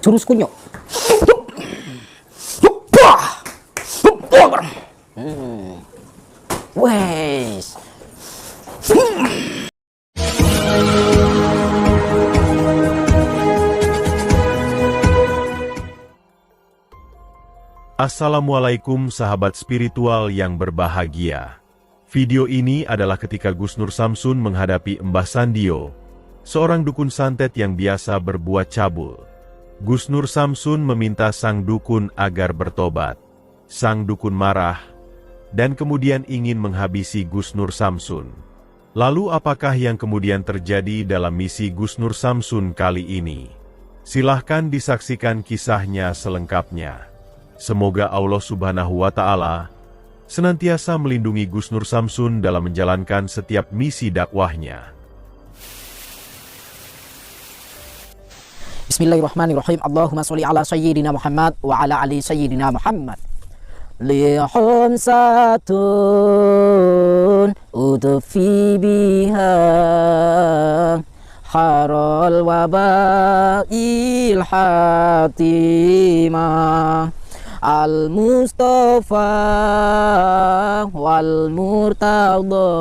Jurus kunyo. Wes. Assalamualaikum sahabat spiritual yang berbahagia. Video ini adalah ketika Gus Nur Samsun menghadapi Mbah Sandio, seorang dukun santet yang biasa berbuat cabul. Gus Nur Samsun meminta sang dukun agar bertobat. Sang dukun marah dan kemudian ingin menghabisi Gus Nur Samsun. Lalu apakah yang kemudian terjadi dalam misi Gus Nur Samsun kali ini? Silahkan disaksikan kisahnya selengkapnya. Semoga Allah Subhanahu wa Ta'ala senantiasa melindungi Gus Nur Samsun dalam menjalankan setiap misi dakwahnya. Bismillahirrahmanirrahim. Allahumma sholli ala sayyidina Muhammad wa ala ali sayyidina Muhammad. Lihum satun udfi biha harol wabail hatimah Al-Mustafa wal-Murtada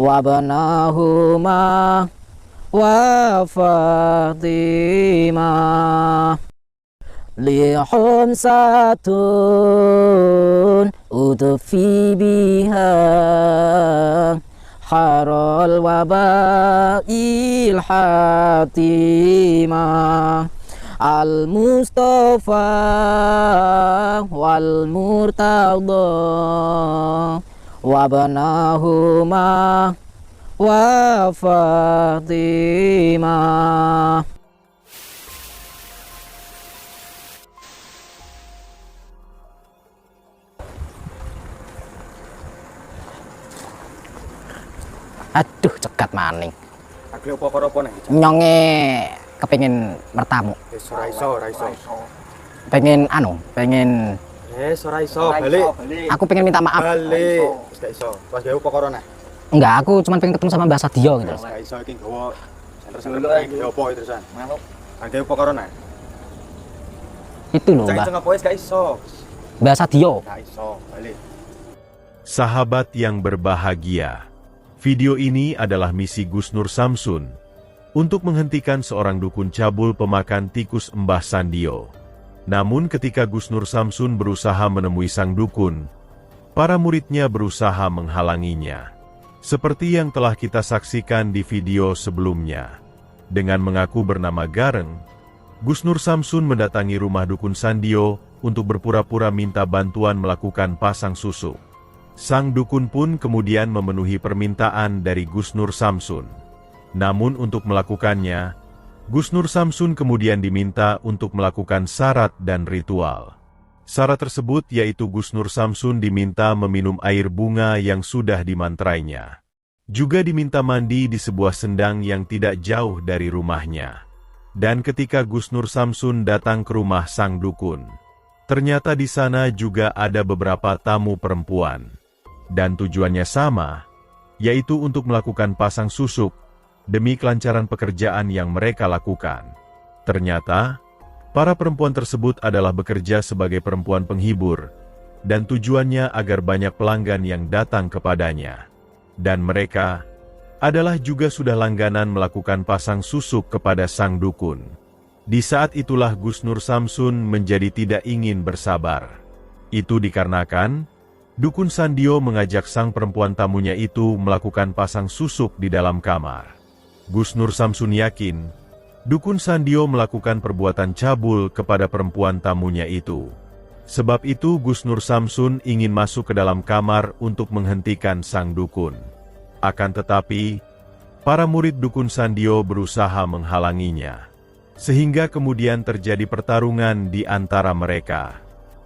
wabnahuma wa Fatimah Lihum satun udfi biha harol wabail hatimah Al-Mustafa wal-Murtada wabnahuma wa Fatimah. Aduh, cekat maning. Agak apa-apa nih? Nyonge kepengin bertamu. Ora iso. Pengen Ora iso, balik. aku pengen minta maaf. Balik. Wis gak iso. Pas gawe apa nih? Enggak, aku cuma pengen ketemu sama Mbah Sadio gitu. Gak iso iki gowo. Senter-senter opo iki terusan? Manuk. Gawe apa nih? Itu loh, Mbah. Jangan ngapois gak iso. Mbah Sadio. Gak iso, balik. Sahabat yang berbahagia, video ini adalah misi Gus Nur Samsun untuk menghentikan seorang dukun cabul pemakan tikus Mbah Sandio. Namun ketika Gus Nur Samsun berusaha menemui sang dukun, para muridnya berusaha menghalanginya. Seperti yang telah kita saksikan di video sebelumnya. Dengan mengaku bernama Gareng, Gus Nur Samsun mendatangi rumah dukun Sandio untuk berpura-pura minta bantuan melakukan pasang susuk. Sang dukun pun kemudian memenuhi permintaan dari Gus Nur Samsun. Namun untuk melakukannya, Gus Nur Samsun kemudian diminta untuk melakukan syarat dan ritual. Syarat tersebut yaitu Gus Nur Samsun diminta meminum air bunga yang sudah dimantrainya. Juga diminta mandi di sebuah sendang yang tidak jauh dari rumahnya. Dan ketika Gus Nur Samsun datang ke rumah sang dukun, ternyata di sana juga ada beberapa tamu perempuan. Dan tujuannya sama, yaitu untuk melakukan pasang susuk demi kelancaran pekerjaan yang mereka lakukan. Ternyata, para perempuan tersebut adalah bekerja sebagai perempuan penghibur, dan tujuannya agar banyak pelanggan yang datang kepadanya. Dan mereka adalah juga sudah langganan melakukan pasang susuk kepada sang dukun. Di saat itulah Gus Nur Samsun menjadi tidak ingin bersabar. Itu dikarenakan dukun Sandio mengajak sang perempuan tamunya itu melakukan pasang susuk di dalam kamar. Gus Nur Samsun yakin, dukun Sandio melakukan perbuatan cabul kepada perempuan tamunya itu. Sebab itu Gus Nur Samsun ingin masuk ke dalam kamar untuk menghentikan sang dukun. Akan tetapi, para murid dukun Sandio berusaha menghalanginya. Sehingga kemudian terjadi pertarungan di antara mereka.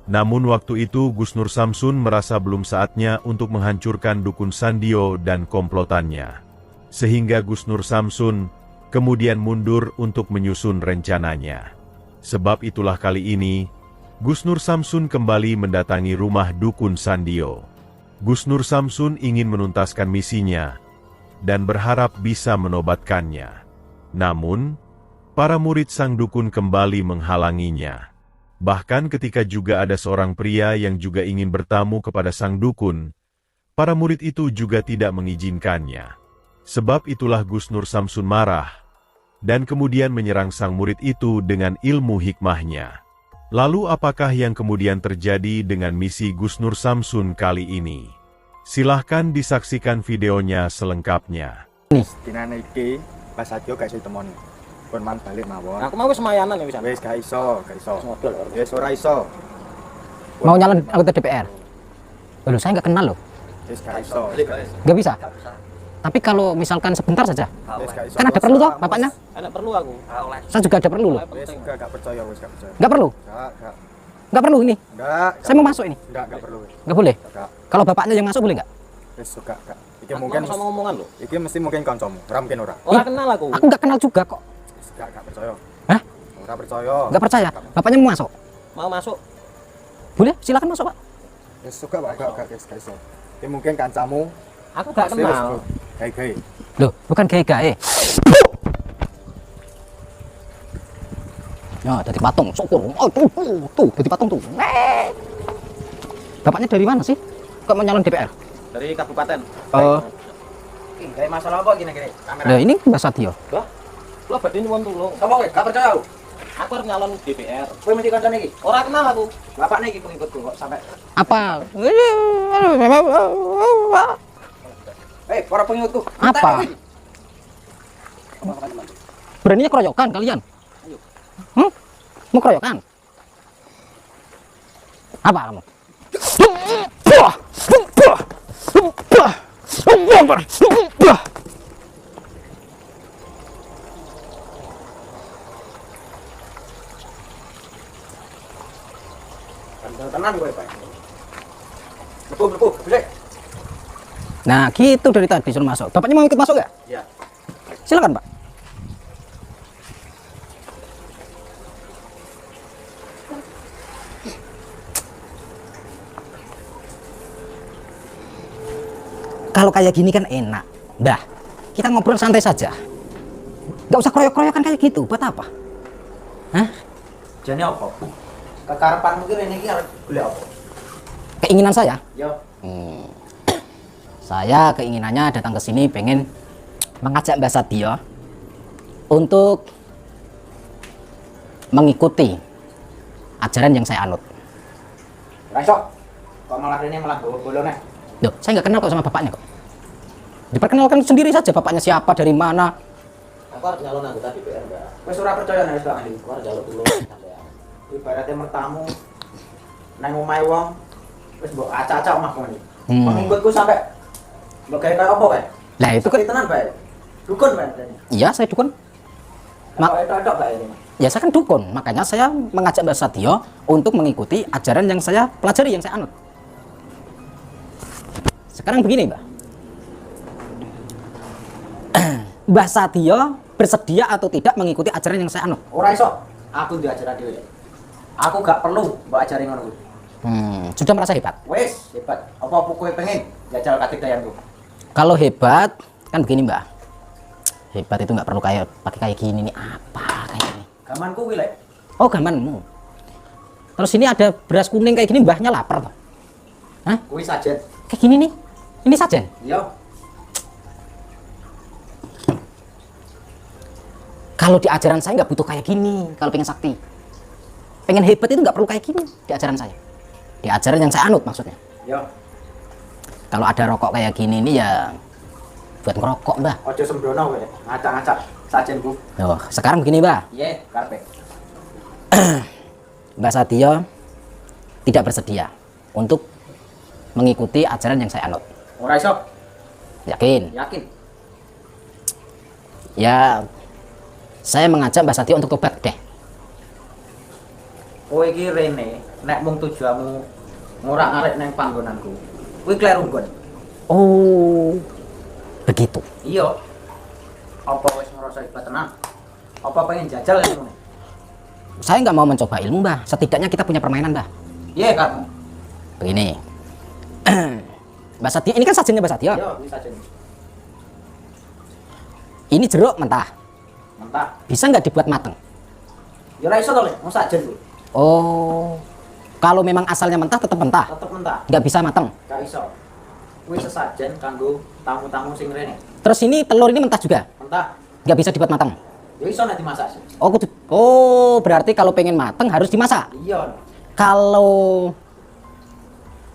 Namun waktu itu Gus Nur Samsun merasa belum saatnya untuk menghancurkan dukun Sandio dan komplotannya. Sehingga Gus Nur Samsun kemudian mundur untuk menyusun rencananya. Sebab itulah kali ini, Gus Nur Samsun kembali mendatangi rumah dukun Sandio. Gus Nur Samsun ingin menuntaskan misinya, dan berharap bisa menobatkannya. Namun, Para murid sang dukun kembali menghalanginya. Bahkan ketika juga ada seorang pria yang juga ingin bertamu kepada sang dukun, para murid itu juga tidak mengizinkannya. Sebab itulah Gus Nur Samsun marah, dan kemudian menyerang sang murid itu dengan ilmu hikmahnya. Lalu apakah yang kemudian terjadi dengan misi Gus Nur Samsun kali ini? Silahkan disaksikan videonya selengkapnya. Dinane iki Mbah Satyo gak iso ditemoni. Pun man balik mawon. Aku mau wis mayanan ya wis. Wis gak iso, gak iso. Modal. Wis ora iso. Mau nyalon anggota DPR? Loh, saya nggak kenal loh. Wis gak iso. Nggak bisa. Tapi kalau misalkan sebentar saja, Wis gak iso. kan ada perlu toh bapaknya? Enak perlu aku. Saya juga ada perlu loh. Wis gak percaya, wis gak percaya. Nggak perlu? Gak. Nggak perlu ini. Enggak. Saya mau masuk ini. Enggak perlu. Nggak boleh. Enggak. Kalau bapaknya yang masuk boleh nggak? Wis gak. Iki Aku mungkin sama ngomongan lho. iki mesti mungkin kancamu. Ora mungkin ora. Ora kenal aku. Aku nggak kenal juga kok. Wis gak percaya. Hah? Ora percaya. Nggak percaya? Bapaknya mau masuk? Mau masuk. Boleh, silakan masuk pak. Wis suka Pak, gak iso. Iki mungkin kancamu. Aku gak kenal. Gawe-gawe. Loh, bukan gaya-gaya. Ya, dari patung, syukur. Oh, tuh, dari patung tuh. Bapaknya dari mana sih? Kok mau nyalon DPR? Dari kabupaten. Oh, Kayak masalah apa gini-gini? Kamera. nah ini Mbak Satyo. Lah, lu badhe nyuwun tulung. Sapa kowe? Gak percaya lu? Aku arep nyalon DPR. Kowe mesti kancane iki. Ora kenal aku. Bapakne iki pengikutku kok sampai. Apa? Para pengikutku. Apa? Beraninya keroyokan kalian? Mau keroyokan? Apa kamu? Tenang kowe, Pak. Betul, boleh. Nah, gitu dari tadi suruh masuk. Bapaknya mau ikut masuk nggak? Iya. Silakan, Pak. Kalau kayak gini kan enak. Mbah, kita ngobrol santai saja. Nggak usah kroyok-kroyokan kayak gitu. Buat apa? Hah? Jane apa? Kekarepanmu ki rene iki arep golek apa? Keinginan saya? Yo. Saya keinginannya datang ke sini pengen mengajak Mbak Satyo untuk mengikuti ajaran yang saya anut. Ora iso. Kok malah rene malah bolone. Loh, saya nggak kenal kok sama bapaknya kok. Diperkenalkan sendiri saja bapaknya siapa, dari mana. Aku arep nyalon anggota DPR, Mbak. Wis ora percaya nek wis gak ahli. Aku arep njaluk tulung sampean. Ibaratnya mertamu nang omahe wong wis mbok acak-acak omahku iki. Pengikutku sampai mbok gawe kaya apa kae? Lah itu kan, Tenan, Pak. Dukun, Pak. iya saya dukun. Mak tok, Pak ini. Ya saya kan dukun, makanya saya mengajak Mbak Satyo untuk mengikuti ajaran yang saya pelajari, yang saya anut. Sekarang begini, Mbak. Mbak Satyo bersedia atau tidak mengikuti ajaran yang saya anut? Ora iso. Aku diajar dhewe. Aku gak perlu mbok ajari ngono kuwi. Sudah merasa hebat? Wis, hebat. Apa kowe pengen jajal kadegayanku? Kalau hebat, kan begini Mbak. Hebat itu nggak perlu kayak pakai kayak gini nih, apa kayak gini. Gamanku kuwi lek. Oh, gamanmu. Terus ini ada beras kuning kayak gini, mbahnya lapar toh. Hah? Kuwi sajen. Kayak gini nih. Ini sajen. Iya. Kalau di ajaran saya nggak butuh kayak gini. Kalau pengen sakti, pengen hebat itu nggak perlu kayak gini di ajaran saya. Di ajaran yang saya anut maksudnya. Iya. Kalau ada rokok kayak gini nih ya buat ngerokok, Mbah. Aja sembrono kowe. Ngacak-ngacak sajenku. Oh, sekarang begini, Mbah. Iya, karepe. Mbak Satyo tidak bersedia untuk mengikuti ajaran yang saya anut. Ora iso. Yakin? Yakin. Ya, saya mengajak Mbak Satyo untuk tobat deh. Kowe iki rene nek mung tujuanmu ngorak-arik nang panggonanku. Kuwi kleru nggon. Oh, begitu. Iya. Apa wis ngerasa hebat tenan? Apa pengen jajal ngene? Saya nggak mau mencoba ilmu, Mbah. Setidaknya kita punya permainan, Mbah. Iya, Kak. Begini. Mbak Satyo, ini kan sajennya Mbak Satyo. Iya, ini sajen. Ini jeruk mentah. Mentah. Bisa nggak dibuat mateng? Ya ora iso to, Lek. Wong sajen kuwi. Oh, kalau memang asalnya mentah tetap mentah, Tetep mentah. nggak bisa mateng. Gak iso. Kuwi sesajen kanggo tamu-tamu sing rene. Terus ini telur ini mentah juga, Mentah. nggak bisa dibuat mateng. Ya iso nek dimasak sih. Oh, berarti kalau pengen mateng harus dimasak. Iya. Kalau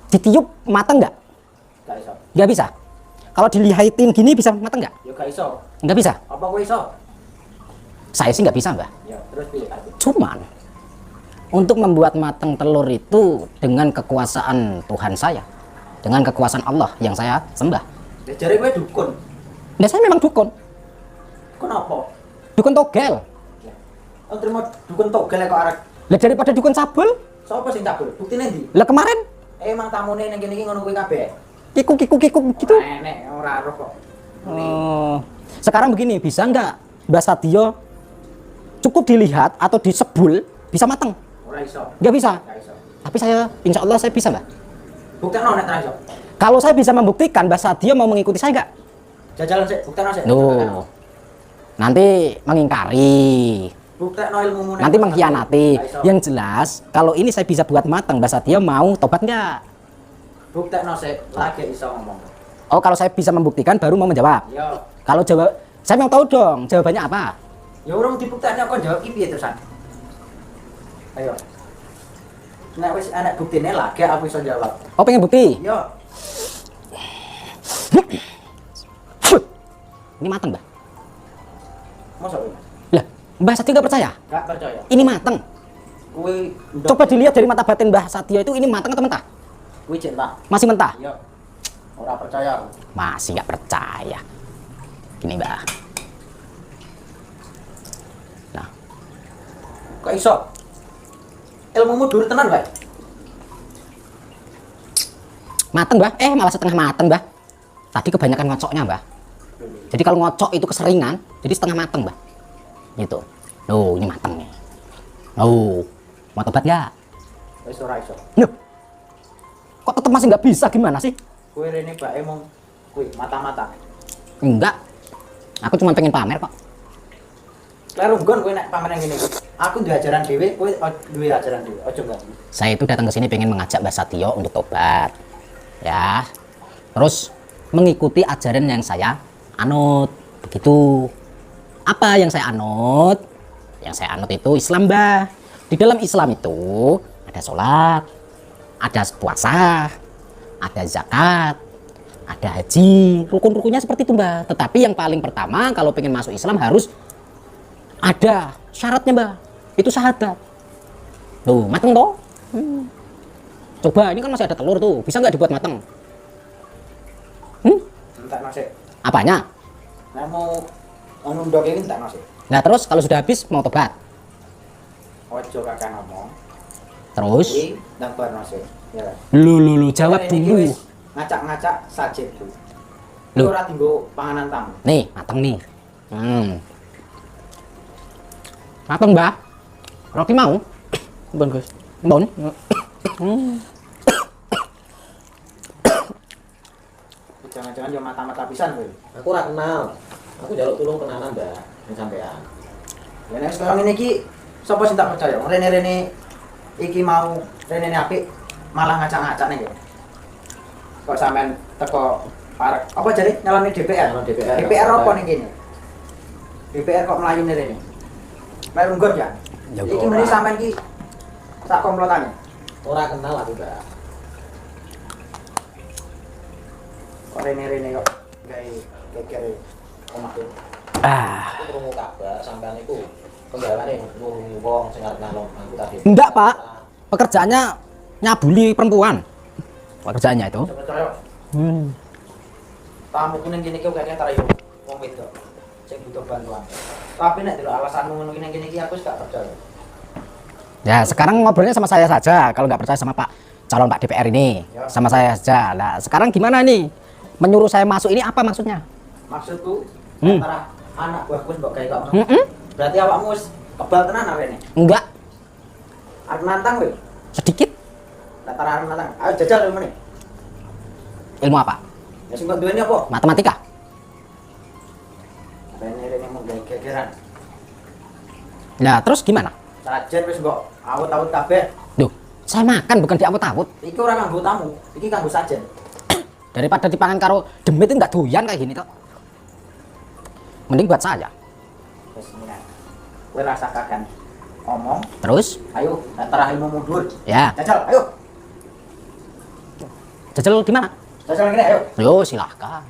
ditiup mateng nggak? Gak iso. Nggak bisa. Kalau dilihatin gini bisa mateng nggak? Ya gak iso. Nggak bisa. Apa kowe iso? Saya sih nggak bisa, Mbah. Ya, terus piye kan? Cuman untuk membuat mateng telur itu dengan kekuasaan Tuhan saya, dengan kekuasaan Allah yang saya sembah. Ya jare kowe dukun. Nah, saya memang dukun, Dukun apa? dukun togel. Oh, terima dukun togel kok arek. Lah daripada dukun cabul, Sopo sing cabul? Buktine ndi? lah kemarin Emang tamune ning kene iki ngono kuwi kabeh. kikuk gitu. Enek ora roh kok. Oh, sekarang begini, bisa nggak Mbak Sadio cukup dilihat atau disebul bisa mateng? Ora iso. Nggak bisa. Gak iso. Tapi saya, insya Allah saya bisa, Mbak. Buktekno nek ra iso. Kalau saya bisa membuktikan, Mbak Sadio mau mengikuti saya nggak? Jajalan sik, buktekno sik. Loh, nanti mengingkari, Buktekno ilmumu. nek nanti Mas mengkhianati. Gak iso. Yang jelas, kalau ini saya bisa buat mateng, Mbak Sadio mau tobat nggak? Buktekno sik, lagi iso ngomong. Oh, kalau saya bisa membuktikan, baru mau menjawab. Ya, Kalau jawab, saya mau tahu dong, jawabannya apa? ya urung dibuktekno kok jawab iki piye terusan. Ayo. Nek wis ana buktine lagi aku iso jawab. Oh, pengen bukti? Yo, Ini mateng, Mbak. mosok kowe? Lah, Mbak Sadio nggak percaya? Gak percaya. Ini mateng. Kuwi Coba dilihat dari mata batin Mbah Sadio itu, ini mateng atau mentah? kuwi cinta. Masih mentah? Yo. Ora percaya. Masih nggak percaya. Gini, Mbak. Nah, Kok iso? Ilmumu dur tenan, Pak. mateng, Mbah. Malah setengah mateng, Mbah. Tadi kebanyakan ngocoknya, Mbah. Jadi kalau ngocok itu keseringan, jadi setengah mateng, Mbah. Gitu. Loh, ini mateng nih. Oh, mau tobat nggak? Wis ora iso. Loh, kok tetap masih nggak bisa, gimana sih? Kowe rene Pak emong kuwi mata-mata. Enggak. Aku cuma pengen pamer kok. Kleru nggon kowe nek pameran ngene iki. Aku duwe ajaran dhewe, kowe duwe ajaran dhewe. Aja enggak. Saya itu datang ke sini pengen mengajak Mbah Sadio untuk tobat. Ya. Terus mengikuti ajaran yang saya anut. Begitu. Apa yang saya anut? Yang saya anut itu Islam, Mbah. Di dalam Islam itu ada sholat, ada puasa, ada zakat, ada haji. Rukun-rukunnya seperti itu, Mbah. Tetapi yang paling pertama kalau pengen masuk Islam harus ada syaratnya, Mbah. Itu syahadat. Tuh, mateng toh? Coba, ini kan masih ada telur tuh. Bisa nggak dibuat mateng? Entek nasi. Apanya? Nek mau ndok iki entek nasi. Nah, terus kalau sudah habis mau tobat. Ojo kakak ngomong. Terus? Kuwi ndang bar nasi. Ya. Lu jawab Ini iki dulu. wis ngacak-ngacak sajid tuh. Loh. Ora tinggo panganan tamu. Nih, mateng nih. Mateng, Mbah. Roti mau? Bon, Gus. Bon. Jangan-jangan yo mata-mata pisan kowe. Aku ora kenal. Aku jaluk tulung tenanan, Mbak. Ning sampean. Ya nek sekarang ini ki sapa sing tak percaya? Rene-rene iki mau rene apik malah ngacak-ngacak nih. Kok sampean teko parek. Apa jadi nyalani DPR? Nyalon DPR. DPR apa nih kene? DPR kok melayu nih rene? Melayu nggon ya? Ya, Iki ora. meni sampean ki sak komplotane. Ora kenal aku, Mbak. Kok rene-rene kok gawe geger omahku. Aku krungu kabar sampean iku penggaweane ngurungi wong sing arep nalon anggota DPR. Enggak, Pak. Pekerjaannya nyabuli perempuan. Pekerjaannya itu. Coba percaya. Tamu kuning gini kau kayaknya tarik wong wedok sing butuh bantuan. Tapi nek delok alasanmu ngono kene iki aku wis gak percaya. Ya, sekarang ngobrolnya sama saya saja. Kalau nggak percaya sama Pak calon Pak DPR ini, Ya. sama saya saja. Nah, sekarang gimana nih? Menyuruh saya masuk ini apa maksudnya? Maksudku Hmm. antara anak buahku wis mbok gawe kok. Mm-mm. Berarti awakmu wis kebal tenan arene. Enggak, Arep nantang kowe. sedikit. Nek arep nantang. Ayo jajal ilmu nih. Ilmu apa? Ya sing mbok duweni apa? Matematika. Rene-rene mau gawe gegeran. Nah, terus gimana? Sajen wis mbok awut-awut kabeh. Duh, saya makan bukan diawut-awut. Iki ora kanggo tamu, iki kanggo sajen. Daripada dipangan karo demit itu nggak doyan kayak gini toh. Mending buat saya. Wis ngene. Kowe rasa kagan ngomong, Terus, ayo terah ilmu mundur. ya, Jajal, ayo. jajal gimana? Jajal ngene, ayo. Yo, silahkan.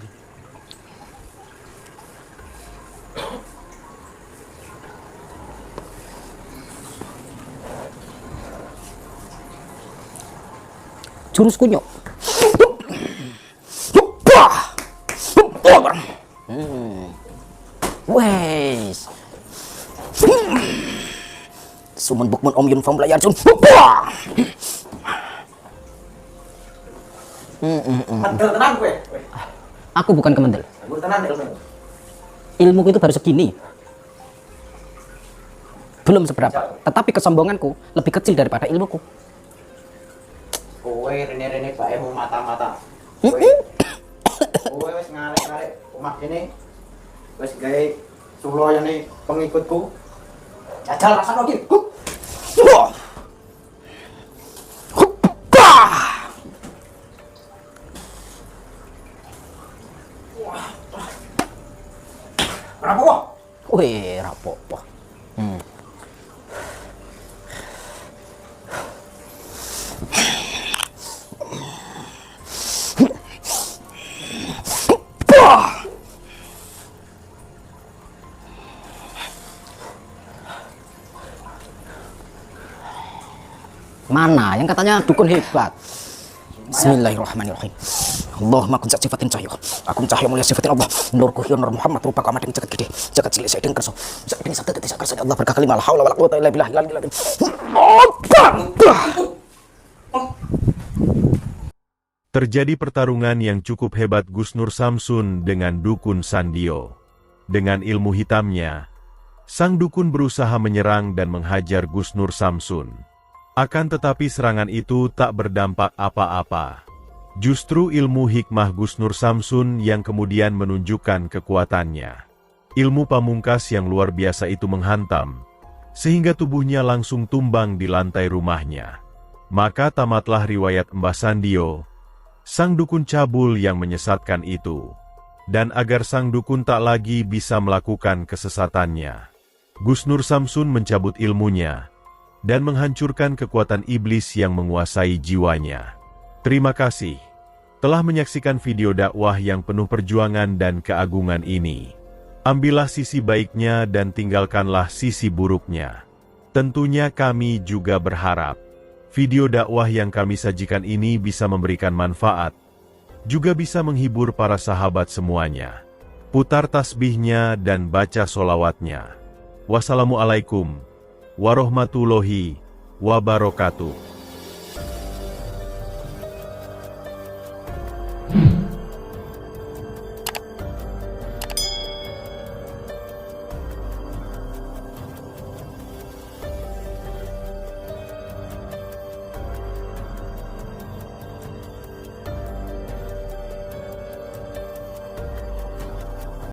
Jurus kunyuk. Wes. Sumun bukmun om yun fam layar sun. Mandel tenan kowe. Aku bukan kemendel. Gur tenan ilmu. Ilmuku itu baru segini. Belum seberapa. Tetapi kesombonganku lebih kecil daripada ilmuku. Kowe rene-rene bae mau mata-mata. Kowe wis ngalek-ngalek omah kene. Wis gawe suloyane pengikutku. Jajal rasane iki. Rapopo. Wih, rapopo. Mana yang katanya dukun hebat? Bismillahirrahmanirrahim. Allahumma kun sifatin cahyo. Aku cahyo mulia sifatin Allah. Nurku hiyo nur Muhammad rupa kamat yang jagat gede. Jagat cilik saya kerso. Saya ini sabda tidak kerso Allah berkah kalimah la haula wala quwata illa billah. Terjadi pertarungan yang cukup hebat Gus Nur Samsun dengan dukun Sandio. Dengan ilmu hitamnya, sang dukun berusaha menyerang dan menghajar Gus Nur Samsun. Akan tetapi serangan itu tak berdampak apa-apa. Justru ilmu hikmah Gus Nur Samsun yang kemudian menunjukkan kekuatannya. Ilmu pamungkas yang luar biasa itu menghantam, sehingga tubuhnya langsung tumbang di lantai rumahnya. Maka tamatlah riwayat Mbah Sandio, sang dukun cabul yang menyesatkan itu. Dan agar sang dukun tak lagi bisa melakukan kesesatannya, Gus Nur Samsun mencabut ilmunya dan menghancurkan kekuatan iblis yang menguasai jiwanya. Terima kasih telah menyaksikan video dakwah yang penuh perjuangan dan keagungan ini. Ambillah sisi baiknya dan tinggalkanlah sisi buruknya. Tentunya kami juga berharap video dakwah yang kami sajikan ini bisa memberikan manfaat, juga bisa menghibur para sahabat semuanya. Putar tasbihnya dan baca solawatnya. Wassalamualaikum warahmatullahi wabarakatuh.